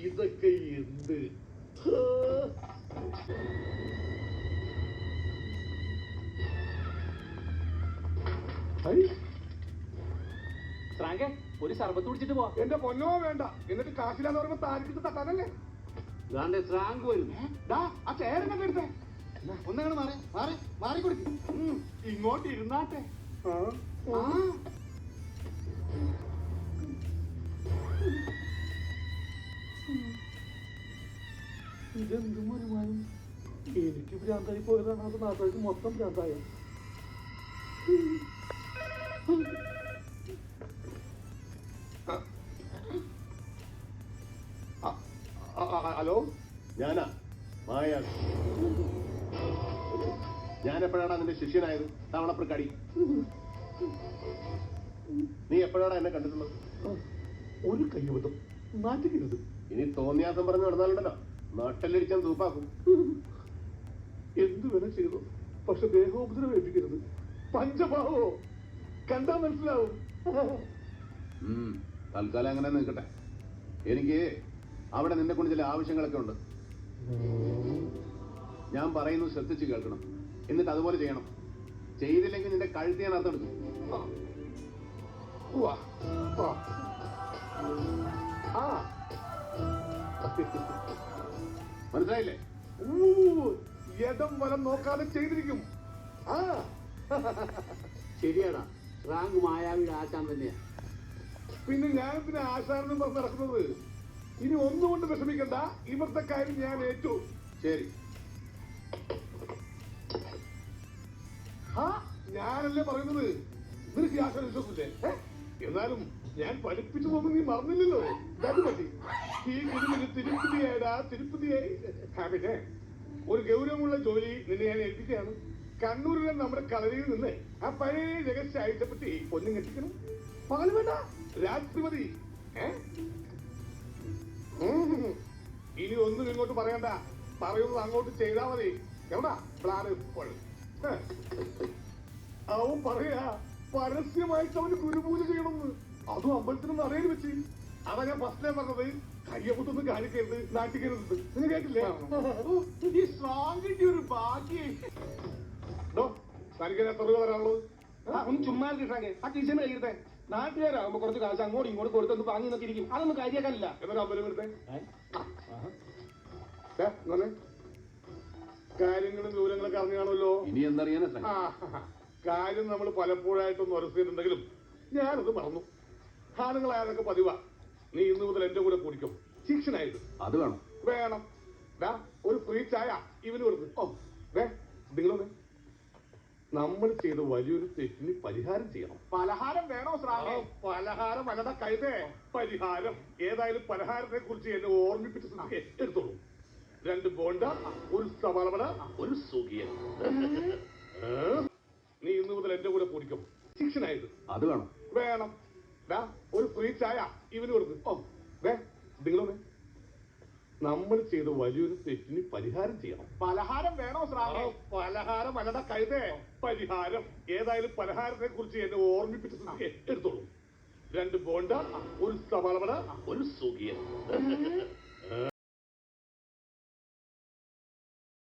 ഇതൊക്കെ എന്ത്? ഒരു സർബത്ത് കുടിച്ചിട്ട് പോ. എന്റെ പൊന്നോ വേണ്ട. എന്നിട്ട് കാശിലാന്ന് പറയുമ്പോ താരിക്കിട്ട് തട്ടാനല്ലേ? സ്രാങ്ക് വരും. ആ ചേരനൊക്കെ എടുത്തേ. ഒന്നങ്ങനെ മാറി മാറി മാറി കൊടുക്കും. ഇങ്ങോട്ട് ഇരുന്നാട്ടെ. ഇതെന്ത് മരുമാനം? എനിക്ക് ഭ്രാന്തായി പോയതാണ്. അത് നാട്ടുകാർക്ക് മൊത്തം ഭ്രാന്തായ. ഹലോ, ഞാനാ മായ. ഞാൻ എപ്പോഴാണ് നിന്റെ ശിഷ്യനായത്? തവണപ്രക്കാടി. നീ എപ്പോഴാണ് എന്നെ കണ്ടിട്ടുള്ളത്? ഒരു കയ്യബദ്ധം, നാട്ടിക്കരുത്. ഇനി തോന്നിയാസം പറഞ്ഞു നടന്നാലുണ്ടല്ലോ നാട്ടിലിരിക്കാൻ തൂപ്പാക്കും. എന്തു വേണം ചെയ്തു, പക്ഷെ ദേഹോപദ്രവം ഏൽപ്പിക്കരുത്. പഞ്ചഭാവോ കണ്ടാ മനസ്സിലാവും. തൽക്കാലം അങ്ങനെ നിൽക്കട്ടെ. എനിക്ക് അവിടെ നിന്നെ കൊണ്ട് ചില ആവശ്യങ്ങളൊക്കെ ഉണ്ട്. ഞാൻ പറയുന്നത് ശ്രദ്ധിച്ച് കേൾക്കണം, എന്നിട്ട് അതുപോലെ ചെയ്യണം. ചെയ്തില്ലെങ്കിൽ നിന്റെ കഴുത്ത് ഞാൻ അർത്ഥമെടുക്കും. മനസ്സിലായില്ലേ? യഥം വലം നോക്കാതെ ചെയ്തിരിക്കും. ശരിയാടാ, റാങ്ക് മായാവിയുടെ ആശാൻ തന്നെയാ. പിന്നെ ഞാൻ പിന്നെ ആശാനെന്നും പറഞ്ഞ് നടക്കുന്നത്. ഇനി ഒന്നുകൊണ്ട് വിഷമിക്കണ്ട, ഇവിടുത്തെ കാര്യം ഞാൻ ഏറ്റു. ശരി, ഞാനല്ലേ പറയുന്നത്. നിനക്ക് ആശാൻ വിശ്വസിച്ചില്ലേ? എന്നാലും ഞാൻ പഠിപ്പിച്ചു തോന്നുന്നു നീ മറന്നില്ലല്ലോ. അത് മതി. ഈ കുടുംബത്തിന് തിരുപ്പതിയായടാ, തിരുപ്പതിയായി. പിന്നെ ഒരു ഗൗരവമുള്ള ജോലി നിന്നെ ഞാൻ ഏൽപ്പിക്കുകയാണ്. കണ്ണൂരിലെ നമ്മുടെ കളരിയിൽ നിന്ന് ആ പഴയ രഹസ്യ ആഴ്ചപ്പറ്റി പൊന്നും കെട്ടിക്കണം. പകല് വേണ്ട, രാത്രി മതി. ഇനി ഒന്നും ഇങ്ങോട്ട് പറയണ്ട, പറയുന്നത് അങ്ങോട്ട് ചെയ്താ മതി. എവിടാ പ്ലാൻ? ഇപ്പോൾ അവൻ പറയാ പരസ്യമായിട്ട് അവന് ഗുരുപൂജ ചെയ്യണമെന്ന്. അതും അമ്പലത്തിനും നടയിൽ വെച്ച്. അതാ ഞാൻ ഫസ്റ്റ് ടൈം പറഞ്ഞത്. കയ്യപ്പൊട്ടൊന്നും കാണിക്കരുത്, നാട്ടിക്കരുത്. നിങ്ങൾ കേട്ടില്ലേ? ഈ സ്ട്രോങ് ഒരു ഭാഗ്യം. തനിക്ക് എത്ര രൂപ തരാനുള്ളത്? ഒന്ന് ചുമ്മാ കിട്ടാങ്കെ ആ ടീച്ചറിന് കഴിയട്ടെ. നാട്ടുകാരാകുമ്പോ കുറച്ച് കാശ് അങ്ങോട്ടും ഇങ്ങോട്ട് കൊടുത്തൊന്ന് വാങ്ങി നോക്കി ഇരിക്കും. അതൊന്നും കാര്യാക്കാനില്ല. എന്നൊരു അമ്പലം എടുത്തേ. കാര്യങ്ങളും വിവരങ്ങളൊക്കെ അറിഞ്ഞാണല്ലോ. ഇനി എന്തറിയാനാ? കാര്യം നമ്മൾ പലപ്പോഴായിട്ടൊന്ന് ഉറച്ചിട്ടുണ്ടെങ്കിലും ഞാനത് മറന്നു. ആണുങ്ങളായതൊക്കെ പതിവാ. നീ ഇന്നു മുതൽ എന്റെ കൂടെ കുടിക്കും. ശിക്ഷനായിട്ട് അത് വേണം. വേണം. ഒരു ഫ്രീ ചായ ഇവന് കൊടുക്കും. നിങ്ങളൊന്ന് നമ്മൾ ചെയ്ത വലിയൊരു തെറ്റിന് പരിഹാരം ചെയ്യണം. പലഹാരം വേണോ? പലഹാരം അല്ലട കൈതേ, പരിഹാരം. ഏതായാലും പലഹാരത്തെ കുറിച്ച് എന്നെ ഓർമ്മിപ്പിച്ച് എടുത്തോളൂ. 2 ബോണ്ട, ഒരു സവാളവട, ഒരു സുഖിയൻ. നീ ഇന്നു മുതൽ എന്റെ കൂടെ കുടിക്കും. ശിക്ഷനായിട്ട് അത് വേണം. വേണം. ഒരു ഫ്രീ ചായ ഇവന് കൊടുക്കും. നിങ്ങളൊന്ന് നമ്മൾ ചെയ്ത വലിയൊരു തെറ്റിന് പരിഹാരം ചെയ്യണം. പലഹാരം വേണോ? പലഹാരം അല്ലട കൈതേ, പരിഹാരം. ഏതായാലും പലഹാരത്തെ കുറിച്ച് എന്നെ ഓർമ്മിപ്പിച്ച് എടുത്തോളൂ. 2 ബോണ്ട, ഒരു സവാളവട, ഒരു സുഖിയൻ.